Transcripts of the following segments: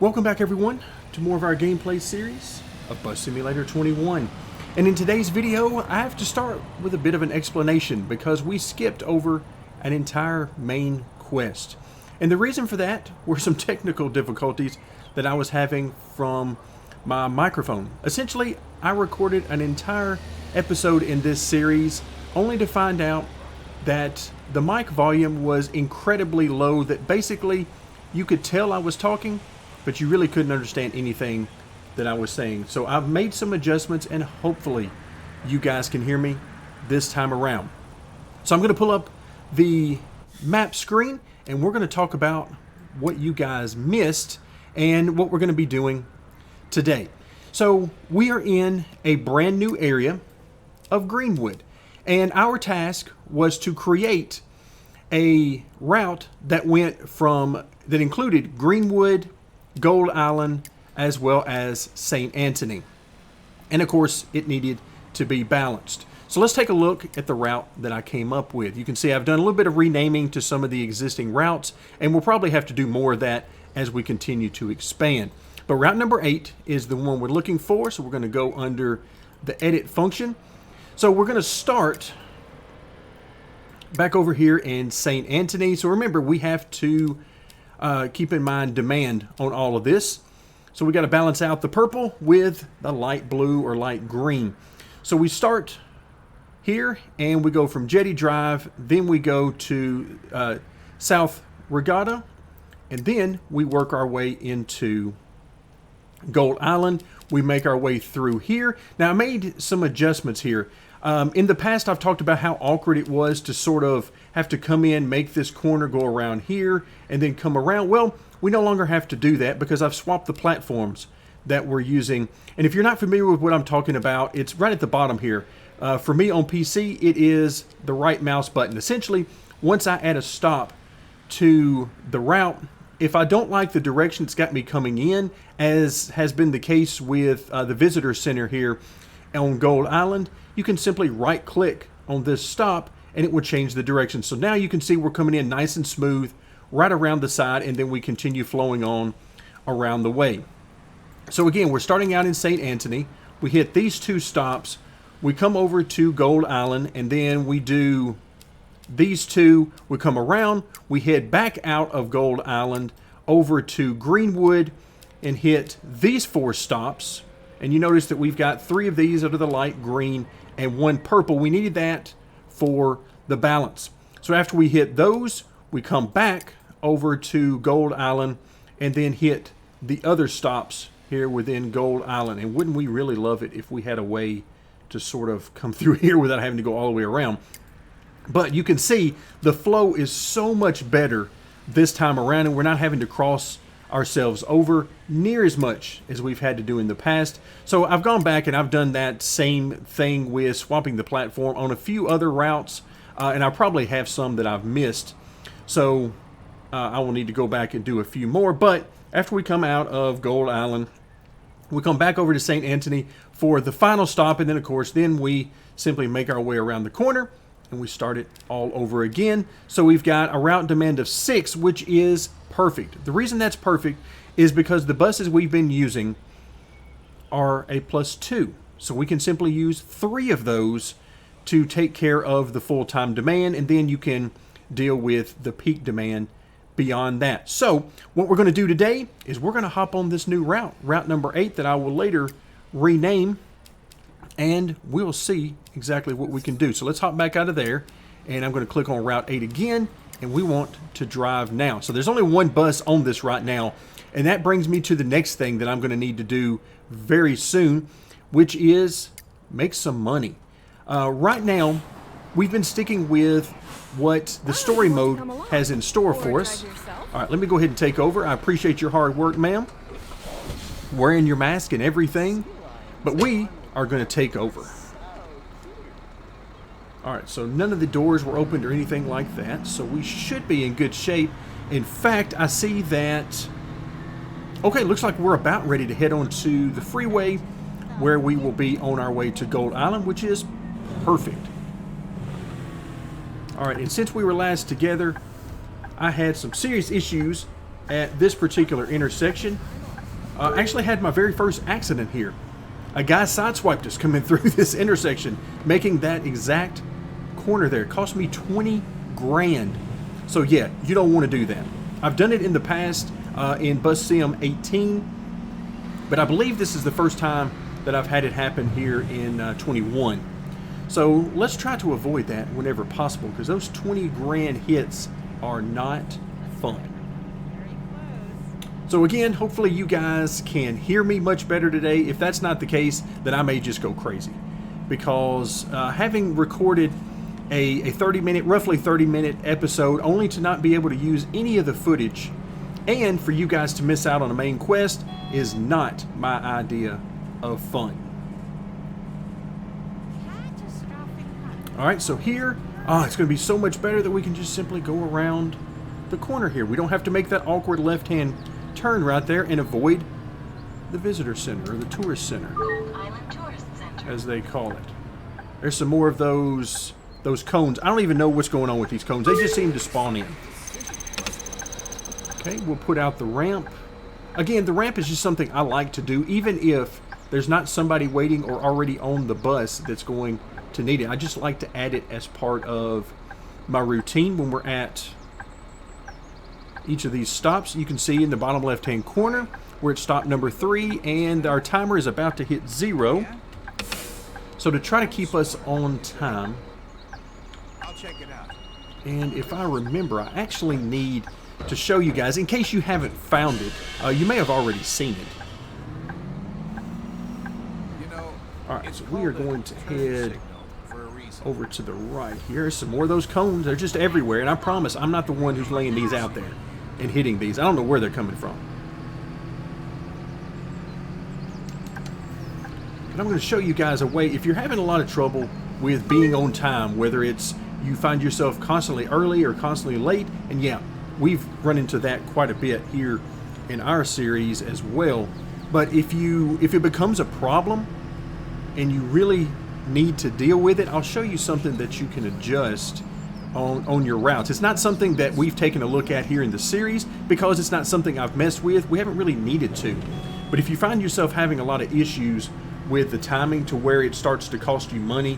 Welcome back everyone to more of our gameplay series of Bus Simulator 21. And in today's video, I have to start with a bit of an explanation because we skipped over an entire main quest. And the reason for that were some technical difficulties that I was having from my microphone. Essentially, I recorded an entire episode in this series only to find out that the mic volume was incredibly low, that basically you could tell I was talking, but you really couldn't understand anything that I was saying. So I've made some adjustments and hopefully you guys can hear me this time around. So I'm going to pull up the map screen and we're going to talk about what you guys missed and what we're going to be doing today. So we are in a brand new area of Greenwood, and our task was to create a route that included Greenwood, Gold Island, as well as St. Anthony. And of course, it needed to be balanced. So let's take a look at the route that I came up with. You can see I've done a little bit of renaming to some of the existing routes, and we'll probably have to do more of that as we continue to expand. But route number 8 is the one we're looking for, so we're going to go under the edit function. So we're going to start back over here in St. Anthony. So remember, we have to keep in mind demand on all of this. So we got to balance out the purple with the light blue or light green. So we start here and we go from Jetty Drive, then we go to South Regatta, and then we work our way into Gold Island. We make our way through here. Now I made some adjustments here. In the past, I've talked about how awkward it was to sort of have to come in, make this corner, go around here, and then come around. Well, we no longer have to do that because I've swapped the platforms that we're using. And if you're not familiar with what I'm talking about, it's right at the bottom here. For me on PC, it is the right mouse button. Essentially, once I add a stop to the route, if I don't like the direction it's got me coming in, as has been the case with the visitor center here on Gold Island, you can simply right click on this stop and it will change the direction. So now you can see we're coming in nice and smooth right around the side, and then we continue flowing on around the way. So again, we're starting out in St. Anthony. We hit these two stops. We come over to Gold Island, and then we do these two. We come around. We head back out of Gold Island over to Greenwood and hit these 4 stops. And you notice that we've got 3 of these that are the light green and 1 purple. We needed that for the balance. So after we hit those, we come back over to Gold Island and then hit the other stops here within Gold Island. And wouldn't we really love it if we had a way to sort of come through here without having to go all the way around? But you can see the flow is so much better this time around, and we're not having to cross ourselves over near as much as we've had to do in the past. So I've gone back and I've done that same thing with swapping the platform on a few other routes, and I probably have some that I've missed. So I will need to go back and do a few more. But after we come out of Gold Island, we come back over to St. Anthony for the final stop, and then of course then we simply make our way around the corner and we start it all over again. So we've got a route demand of 6, which is perfect. The reason that's perfect is because the buses we've been using are a +2. So we can simply use 3 of those to take care of the full-time demand, and then you can deal with the peak demand beyond that. So what we're going to do today is we're going to hop on this new route, route number 8, that I will later rename, and we'll see exactly what we can do. So let's hop back out of there, and I'm going to click on route 8 again, and we want to drive now. So there's only 1 bus on this right now, and that brings me to the next thing that I'm going to need to do very soon, which is make some money. Right now, we've been sticking with what the story mode has in store for us. All right, let me go ahead and take over. I appreciate your hard work, ma'am, wearing your mask and everything, but we are going to take over. All right, so none of the doors were opened or anything like that, so we should be in good shape. In fact, I see that, okay, looks like we're about ready to head onto the freeway where we will be on our way to Gold Island, which is perfect. All right, and since we were last together, I had some serious issues at this particular intersection. Actually had my very first accident here. A guy sideswiped us coming through this intersection, making that exact corner there. It cost me 20 grand. So yeah, you don't want to do that. I've done it in the past in Bus Sim 18, but I believe this is the first time that I've had it happen here in 21. So let's try to avoid that whenever possible, because those 20 grand hits are not fun. So again, hopefully you guys can hear me much better today. If that's not the case, then I may just go crazy, because having recorded a roughly 30 minute episode only to not be able to use any of the footage and for you guys to miss out on a main quest is not my idea of fun. Alright, so here, it's going to be so much better that we can just simply go around the corner here. We don't have to make that awkward left-hand turn right there and avoid the visitor center, or the tourist center, as they call it. There's some more of those cones. I don't even know what's going on with these cones. They just seem to spawn in. Okay, we'll put out the ramp. Again, the ramp is just something I like to do, even if there's not somebody waiting or already on the bus that's going to need it. I just like to add it as part of my routine when we're at each of these stops. You can see in the bottom left-hand corner we're at stop number 3, and our timer is about to hit 0. So to try to keep us on time, I'll check it out. and if I remember, I actually need to show you guys, in case you haven't found it. You may have already seen it. Alright, so we are going to head over to the right here. Some more of those cones. They're just everywhere, and I promise I'm not the one who's laying these out there and hitting these. I don't know where they're coming from. And I'm going to show you guys a way, if you're having a lot of trouble with being on time, whether it's you find yourself constantly early or constantly late, and yeah, we've run into that quite a bit here in our series as well. But if it becomes a problem and you really need to deal with it, I'll show you something that you can adjust on your routes. It's not something that we've taken a look at here in the series, because it's not something I've messed with. We haven't really needed to. But if you find yourself having a lot of issues with the timing to where it starts to cost you money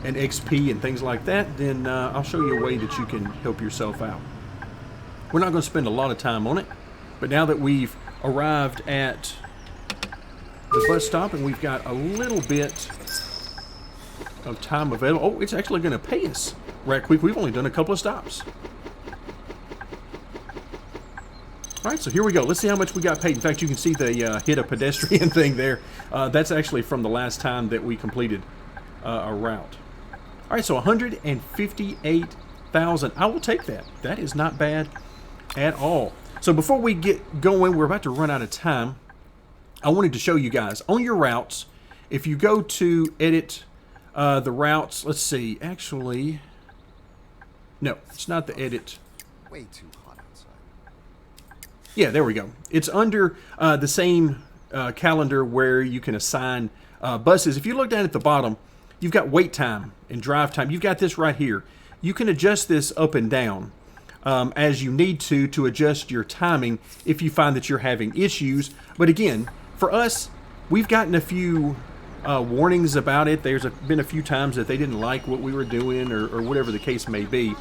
and XP and things like that, then I'll show you a way that you can help yourself out. We're not going to spend a lot of time on it, but now that we've arrived at the bus stop and we've got a little bit of time available. Oh, it's actually going to pay us right quick. We've only done a couple of stops. All right, so here we go. Let's see how much we got paid. In fact, you can see the hit a pedestrian thing there. That's actually from the last time that we completed a route. All right, so 158,000. I will take that. That is not bad at all. So before we get going, we're about to run out of time. I wanted to show you guys on your routes, if you go to edit the routes, let's see, actually, no, it's not the edit. Way too hot outside. Yeah, there we go. It's under the same calendar where you can assign buses. If you look down at the bottom, you've got wait time and drive time. You've got this right here. You can adjust this up and down as you need to adjust your timing if you find that you're having issues. But again, for us, we've gotten a few warnings about it. There's been a few times that they didn't like what we were doing or whatever the case may be.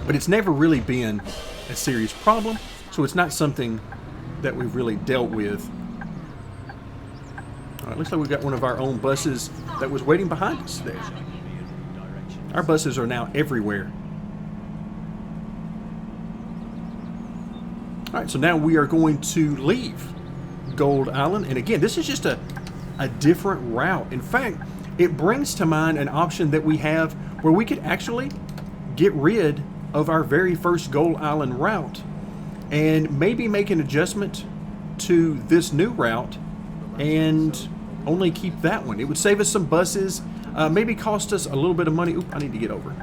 But it's never really been a serious problem, so it's not something that we've really dealt with. All right, looks like we've got one of our own buses that was waiting behind us there. Our buses are now everywhere. All right, so now we are going to leave Gold Island. And again, this is just a different route. In fact, it brings to mind an option that we have where we could actually get rid of our very first Gold Island route and maybe make an adjustment to this new route and only keep that one. It would save us some buses, maybe cost us a little bit of money. Oop, I need to get over.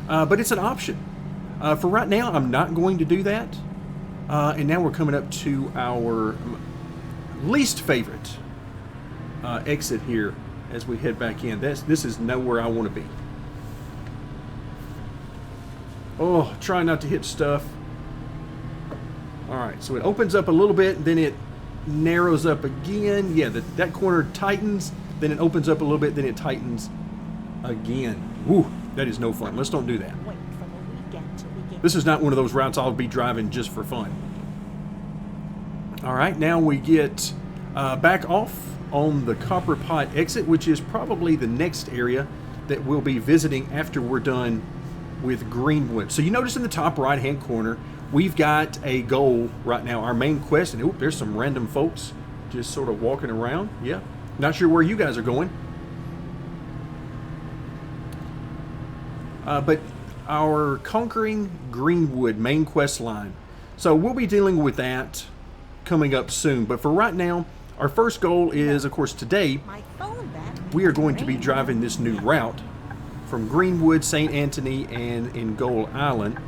But it's an option. For right now, I'm not going to do that. And now we're coming up to our least favorite exit here as we head back in. This is nowhere I want to be. Oh, try not to hit stuff. All right, so it opens up a little bit, then it narrows up again. Yeah, that corner tightens, then it opens up a little bit, then it tightens again. Woo, that is no fun. Let's don't do that. Wait for the weekend till we get This is not one of those routes I'll be driving just for fun. All right, now we get back off on the Copper Pot exit, which is probably the next area that we'll be visiting after we're done with Greenwood. So you notice in the top right hand corner, we've got a goal right now, our main quest, and oop, there's some random folks just sort of walking around. Yeah, not sure where you guys are going. But our Conquering Greenwood main quest line. So we'll be dealing with that coming up soon. But for right now, our first goal is, of course, today, my phone back. we are going to be driving this new route from Greenwood, St. Anthony, and in Gold Island.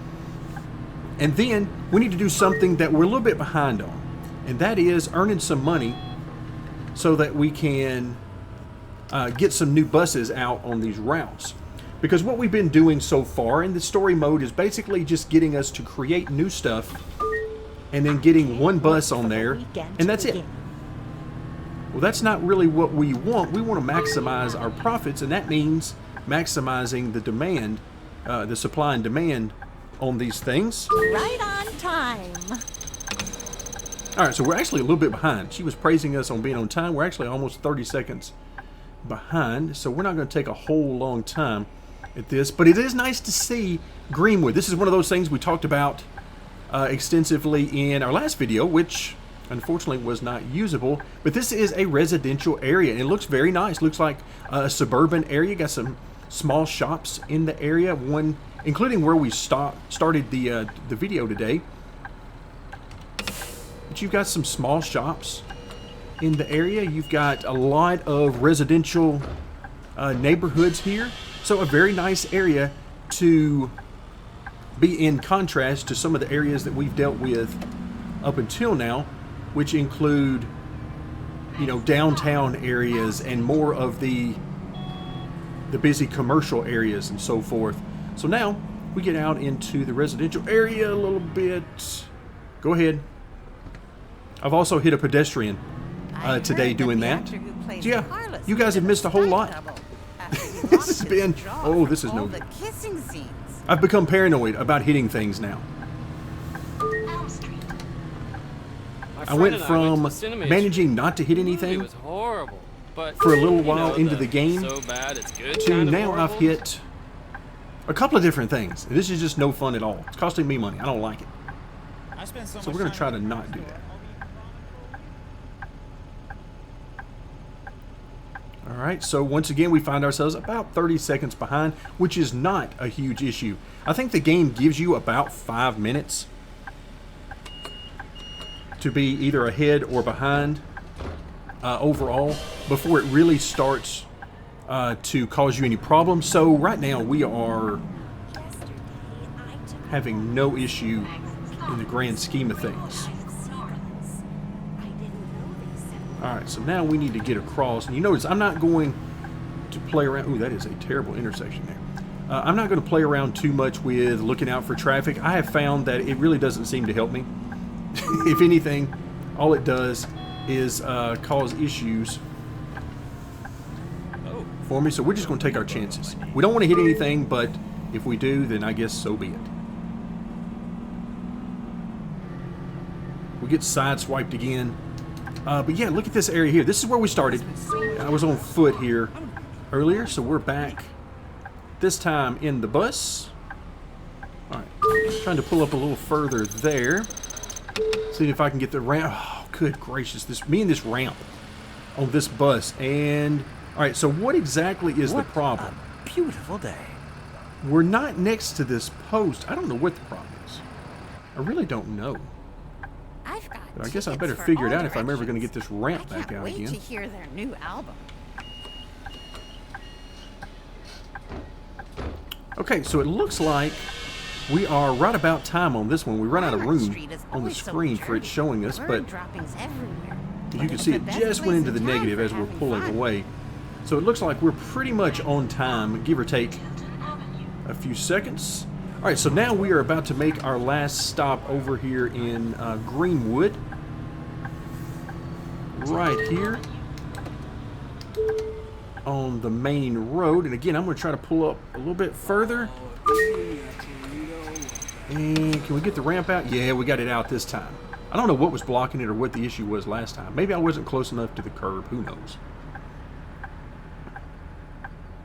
And then we need to do something that we're a little bit behind on. And that is earning some money so that we can get some new buses out on these routes. Because what we've been doing so far in the story mode is basically just getting us to create new stuff and then getting one bus on there, and that's it. Well, that's not really what we want. We want to maximize our profits, and that means maximizing the demand, the supply and demand on these things. Right on time. All right, so we're actually a little bit behind. She was praising us on being on time. We're actually almost 30 seconds behind, so we're not going to take a whole long time at this, but it is nice to see Greenwood. This is one of those things we talked about extensively in our last video, which unfortunately was not usable, but this is a residential area and it looks very nice. Looks like a suburban area. Got some small shops in the area, one including where we started the video today. But you've got some small shops in the area. You've got a lot of residential neighborhoods here, so a very nice area to be in contrast to some of the areas that we've dealt with up until now, which include, you know, downtown areas and more of the busy commercial areas and so forth. So now we get out into the residential area a little bit. Go ahead. I've also hit a pedestrian today doing that. So yeah, you guys have missed a whole lot. This has been, oh, this is no good. I've become paranoid about hitting things now. I went from managing not to hit anything for a little while into the game to now I've hit a couple of different things. This is just no fun at all. It's costing me money. I don't like it. So we're going to try to not do that. Alright, so once again we find ourselves about 30 seconds behind, which is not a huge issue. I think the game gives you about 5 minutes to be either ahead or behind overall before it really starts to cause you any problems. So right now we are having no issue in the grand scheme of things. Alright, so now we need to get across. And you notice I'm not going to play around. Ooh, that is a terrible intersection there. I'm not going to play around too much with looking out for traffic. I have found that it really doesn't seem to help me. If anything, all it does is cause issues for me. So we're just going to take our chances. We don't want to hit anything, but if we do, then I guess so be it. We get sideswiped again. But yeah, look at this area here. This is where we started. I was on foot here earlier, so we're back this time in the bus. All right, trying to pull up a little further there. See if I can get the ramp. Oh, good gracious! Me and this ramp on this bus. And all right, so what exactly is the problem? A beautiful day. We're not next to this post. I don't know what the problem is. I really don't know. But I guess I better figure it out if I'm ever going to get this ramp back out again. To hear their new album. Okay, so it looks like we are right about time on this one. We run out of room on the screen for it showing us, but as you can see, it just went into the negative as we're pulling away. So it looks like we're pretty much on time, give or take a few seconds. All right, so now we are about to make our last stop over here in Greenwood. Right here on the main road. And again, I'm going to try to pull up a little bit further. And can we get the ramp out? Yeah, we got it out this time. I don't know what was blocking it or what the issue was last time. Maybe I wasn't close enough to the curb. Who knows?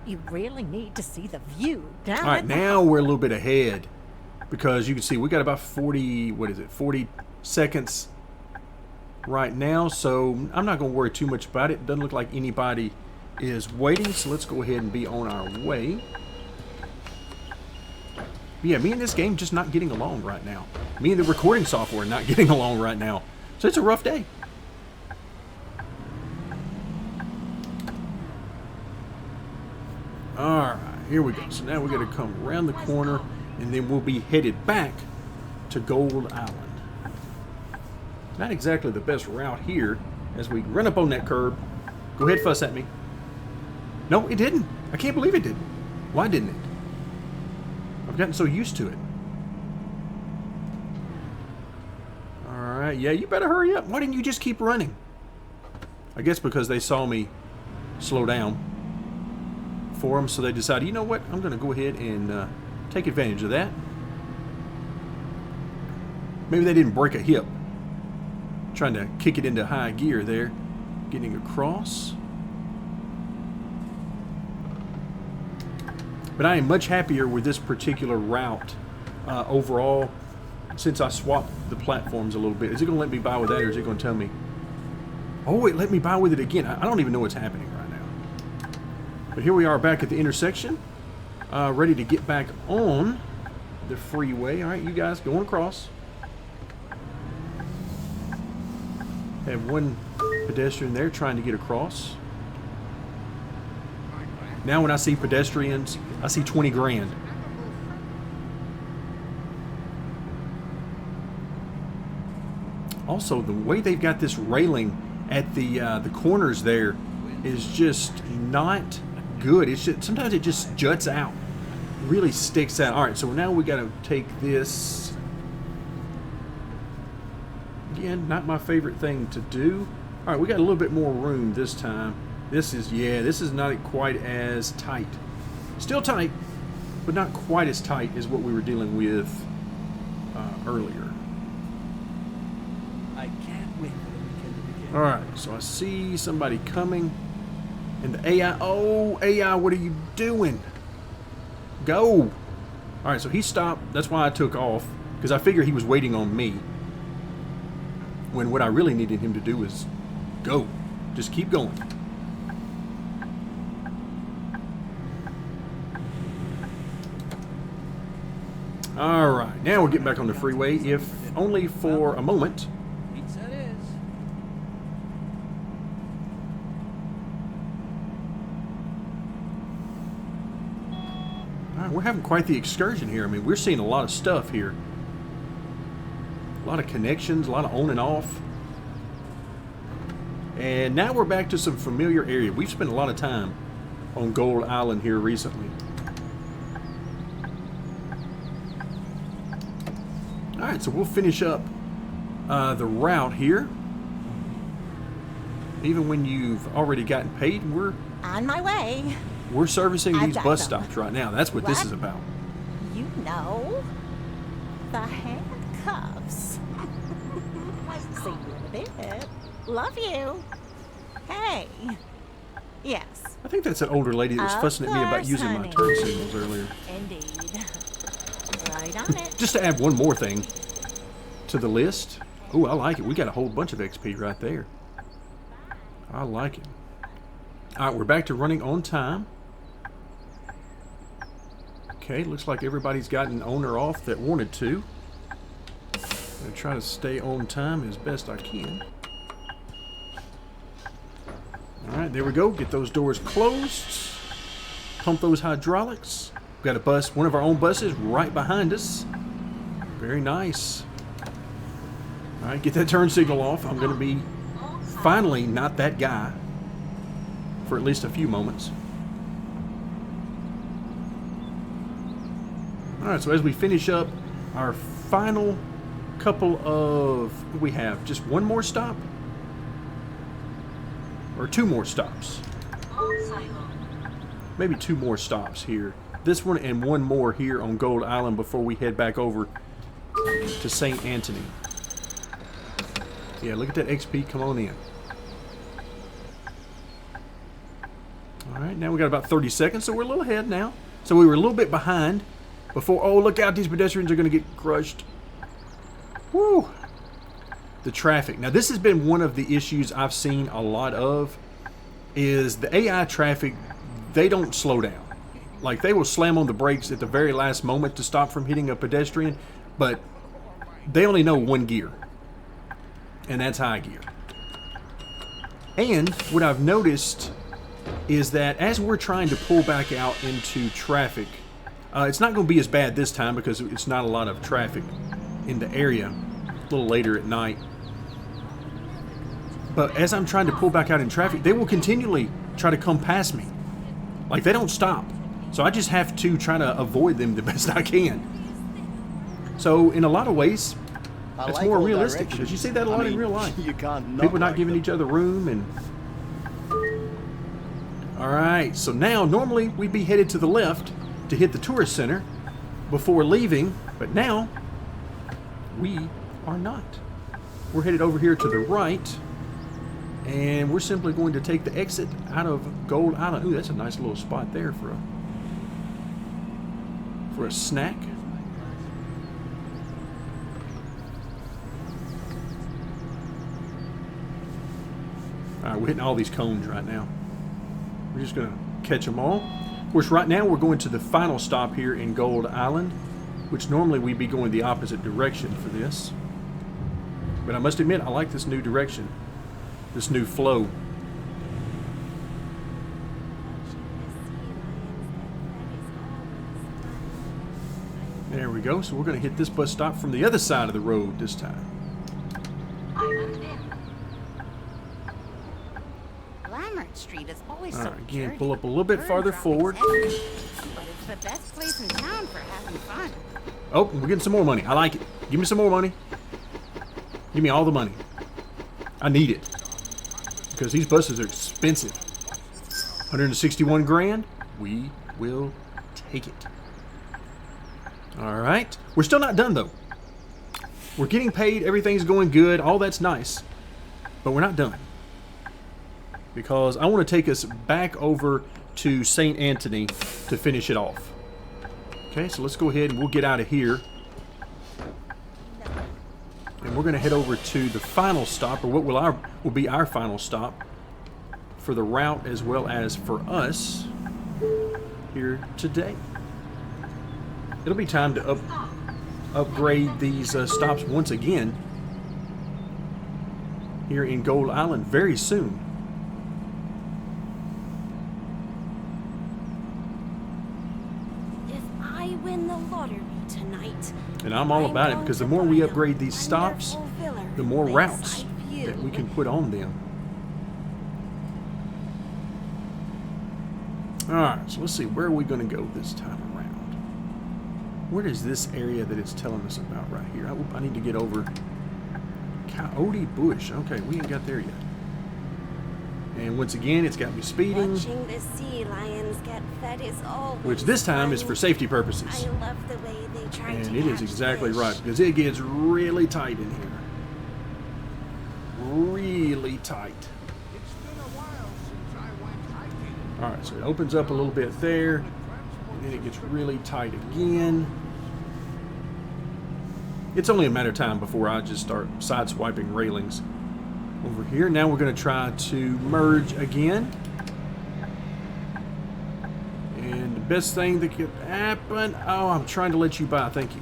You really need to see the view down. All right, now we're a little bit ahead because you can see we got about 40 seconds right now. So I'm not going to worry too much about it. It doesn't look like anybody is waiting. So let's go ahead and be on our way. Yeah, me and this game just not getting along right now. Me and the recording software not getting along right now. So it's a rough day. Alright, here we go. So now we got to come around the corner and then we'll be headed back to Gold Island. Not exactly the best route here as we run up on that curb. Go ahead, fuss at me. No, it didn't. I can't believe it didn't. Why didn't it? I've gotten so used to it. Alright, yeah, you better hurry up. Why didn't you just keep running? I guess because they saw me slow down for them, so they decided, you know what, I'm going to go ahead and take advantage of that. Maybe they didn't break a hip. Trying to kick it into high gear there. Getting across. But I am much happier with this particular route overall since I swapped the platforms a little bit. Is it going to let me buy with that, or is it going to tell me? Oh, it let me buy with it again. I don't even know what's happening right now. But here we are back at the intersection, ready to get back on the freeway. All right, you guys going across. Have one pedestrian there trying to get across. Now when I see pedestrians, I see 20 grand. Also, the way they've got this railing at the corners there is just not good. It's just, sometimes it just juts out, really sticks out. All right, so now we got to take this. Again, not my favorite thing to do. All right, we got a little bit more room this time. This is not quite as tight. Still tight, but not quite as tight as what we were dealing with earlier. I can't wait for the weekend to begin. All right, so I see somebody coming, and the AI. Oh, AI, what are you doing? Go! All right, so he stopped. That's why I took off, because I figured he was waiting on me. When what I really needed him to do was go. Just keep going. All right, now we're getting back on the freeway, if only for a moment. Pizza it is. All right, we're having quite the excursion here. I mean, we're seeing a lot of stuff here. A lot of connections, a lot of on and off. And now we're back to some familiar area. We've spent a lot of time on Gold Island here recently. Alright, so we'll finish up the route here. Even when you've already gotten paid, we're On my way. servicing I've these got bus them. stops right now. That's what this What? is about. You know, the handcuffs. Might see you in a bit. Love you. Hey. Yes. I think that's that older lady that was Of fussing at me about course, using my honey. turn signals earlier. Indeed. Right on it. Just to add one more thing to the list. Oh, I like it. We got a whole bunch of XP right there. I like it. All right, we're back to running on time. Okay, looks like everybody's gotten on or off that wanted to. I'm going to try to stay on time as best I can. All right, there we go. Get those doors closed. Pump those hydraulics. We've got a bus, one of our own buses right behind us. Very nice. All right, get that turn signal off. I'm going to be finally not that guy for at least a few moments. All right, so as we finish up our final couple of, what do we have? Just one more stop? Or two more stops? Maybe two more stops here. This one and one more here on Gold Island before we head back over to St. Anthony. Yeah, look at that XP. Come on in. All right, now we got about 30 seconds, so we're a little ahead now. So we were a little bit behind before. Oh, look out. These pedestrians are going to get crushed. Woo. The traffic. Now, this has been one of the issues I've seen a lot of is the AI traffic. They don't slow down. Like, they will slam on the brakes at the very last moment to stop from hitting a pedestrian, but they only know one gear, and that's high gear. And what I've noticed is that as we're trying to pull back out into traffic, it's not going to be as bad this time because it's not a lot of traffic in the area, a little later at night. But as I'm trying to pull back out in traffic, they will continually try to come past me. Like, they don't stop. So I just have to try to avoid them the best I can. So in a lot of ways, it's more realistic because you see that a lot in real life. You can't People not giving each other room. And all right, so now normally we'd be headed to the left to hit the tourist center before leaving, but now we are not. We're headed over here to the right, and we're simply going to take the exit out of Gold Island. Ooh, that's a nice little spot there for a snack. All right, we're hitting all these cones right now. We're just going to catch them all. Of course, right now we're going to the final stop here in Gold Island, which normally we'd be going the opposite direction for this. But I must admit, I like this new direction, this new flow. There we go. So we're going to hit this bus stop from the other side of the road this time. Street is always All so right, again, dirty. pull up a little bit Bird farther droppings forward. everywhere. But it's the best place in town for having fun. Oh, we're getting some more money. I like it. Give me some more money. Give me all the money. I need it. Because these buses are expensive. 161 grand. We will take it. All right. We're still not done, though. We're getting paid. Everything's going good. All that's nice. But we're not done. Because I want to take us back over to St. Anthony to finish it off. Okay, so let's go ahead and we'll get out of here. And we're going to head over to the final stop, or what will be our final stop for the route as well as for us here today. It'll be time to upgrade these stops once again here in Gold Island very soon. Win the lottery tonight. And I'm all about it because the more we upgrade these stops, the more routes that we can put on them. Alright, so let's see, where are we going to go this time around? Where is this area that it's telling us about right here? I need to get over Coyote Bush. Okay, we ain't got there yet. And once again, it's got me speeding. Watching the sea lions get fed is always which this time is for safety purposes. I love the way they try And to it is catch exactly fish. right, because it gets really tight in here. Really tight. It's been a while since I went hiking. Alright, so it opens up a little bit there, and then it gets really tight again. It's only a matter of time before I just start sideswiping railings over here. Now we're going to try to merge again. And the best thing that could happen... Oh, I'm trying to let you by. Thank you.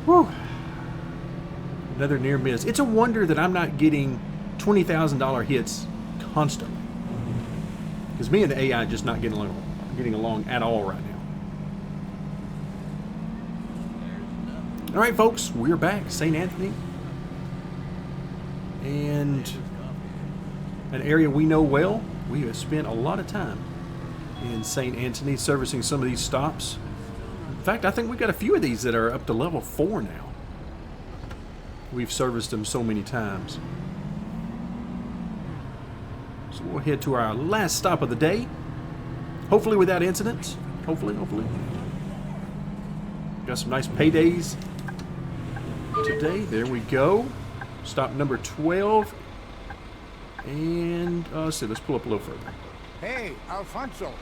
Whew. Another near miss. It's a wonder that I'm not getting $20,000 hits constantly. Because me and the AI are just not getting along at all right now. Alright folks, we're back. St. Anthony. And an area we know well. We have spent a lot of time in St. Anthony servicing some of these stops In fact, I think we've got a few of these that are up to level 4 now. We've serviced them so many times. So we'll head to our last stop of the day. Hopefully without incidents. Hopefully. Got some nice paydays today. There we go. Stop number 12. And let's see, let's pull up a little further. Hey, Alfonso.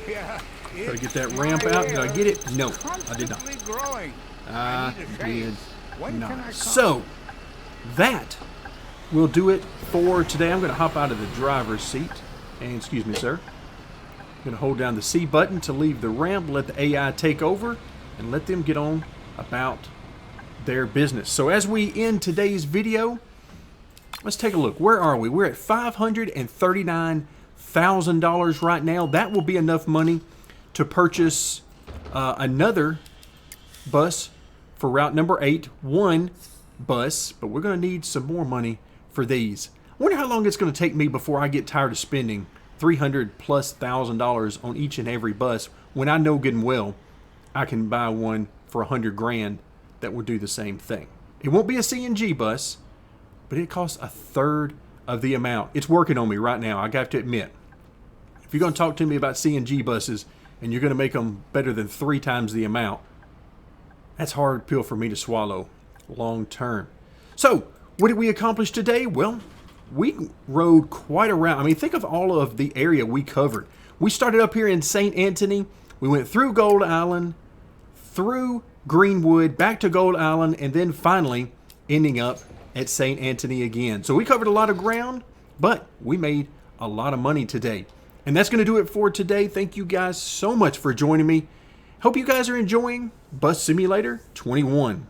Yeah. Try to get that ramp out. Did I get it? No, I did not. Growing. I need a did shave. When can I not. come? So, that will do it for today. I'm going to hop out of the driver's seat. And, excuse me, sir. I'm going to hold down the C button to leave the ramp, let the AI take over, and let them get on about their business. So, as we end today's video, let's take a look. Where are we? We're at $539,000 right now. That will be enough money to purchase another bus for route number 8. One bus, but we're going to need some more money for these. I wonder how long it's going to take me before I get tired of spending $300,000+ on each and every bus when I know good and well I can buy one for $100 grand that will do the same thing. It won't be a CNG bus, but it costs a third of the amount. It's working on me right now, I have to admit. If you're going to talk to me about CNG buses and you're going to make them better than 3 times the amount, that's a hard pill for me to swallow long term. So, what did we accomplish today? Well, we rode quite a route. I mean, think of all of the area we covered. We started up here in St. Anthony. We went through Gold Island, through Greenwood, back to Gold Island, and then finally ending up at St. Anthony again. So we covered a lot of ground, but we made a lot of money today. And that's going to do it for today. Thank you guys so much for joining me. Hope you guys are enjoying Bus Simulator 21.